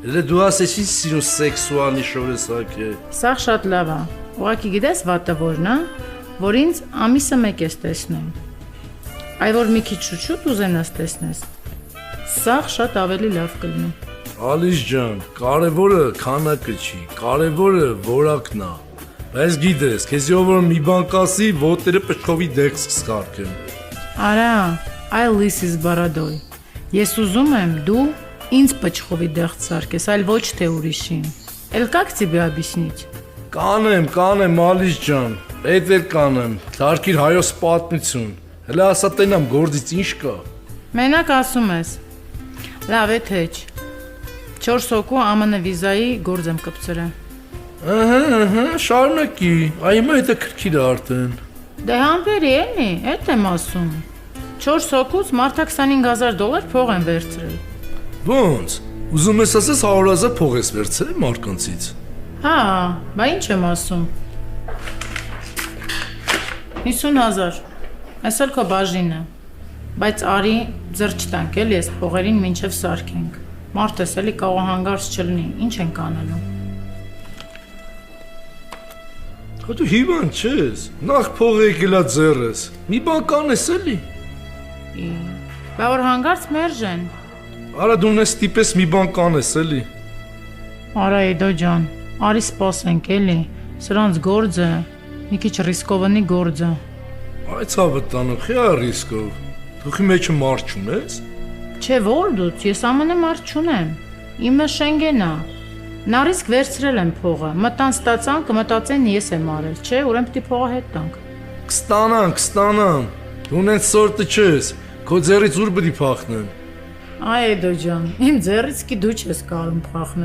Elə դու ասեցին սիրո սեքսուալի շորեսակ է։ Սա շատ լավ է։ Ուղղակի գիտես վատը որն է, որ ինձ ամիսը մեկ ես տեսնում։ Այ որ մի քիչ շուտ ուզենաս տեսնես։ Սա շատ ավելի լավ կլինի։ Ալիս ջան, կարևորը քանակը չի, կարևորը որակն է։ Բայց գիտես, քեզ ով որ մի բան կասի, ոտերը պշկովի դեքս կսկարկեն։ Արա, այ լիսիս բարադոյ։ Ես ուզում եմ դու ինձ պճխովի դեղց սարքես, այլ ոչ թե ուրիշին։ Էլ как тебе объяснить։ Կանեմ, Ալիս ջան, պետք է կանեմ, թարգիր հայոց պատմություն։ Հələ ասա տենամ գործից ինչ կա։ Մենակ ասում ես։ Լավ է թե չէ։ 4 հոգու ԱՄՆ վիզայի գործ եմ կպցրել։ Ահա, շարունակի, այ հիմա հետաքրքիր է արդեն։ Դե համբերի էլի, էդ եմ ասում։ 4 հոգուց մարդը $25,000 փող են վերցրել։ Ոնց, ուզում ես ասես 100,000 փող ես վերցրել մարկանցից։ Հա, բա ինչ եմ ասում։ 50,000։ Այս էլ քո բաժինը։ Բայց արի ձեռ չտանք էլի այս փողերին մինչև սարքենք։ Մարդս էլի կարող հանգարց չլինի, ինչ ենք անելու։ Հա դու հիվանդ չես, նախ փողը եկելա ձեռս, մի բան կանես էլի։ Բա որ հանգարց մերժեն։ Արա դու ունես տիպես մի բան կանես էլի։ Արա Էդո ջան, արի սպասենք էլի, սրանց գործը մի քիչ ռիսկովանի գործ է։ Այ ցավը տանող, խիա ռիսկով։ Դու մեջը մարդ չունես։ Չէ որ դուց, ես ԱՄՆ մարդ չունեմ։ Իմը Շենգեն է։ Նա ռիսկ վերցրել եմ փողը, մտան ստացան, կմտածեն ես եմ արել, չէ, ուրեմն պիտի փողը հետ տանք։ Կստանամ։ Դու ունես սորտը չես, քո ձեռից ուր պիտի փախնեն։ Այ Էդո ջան, իմ ձեռից კი դու չես կարող փախնել։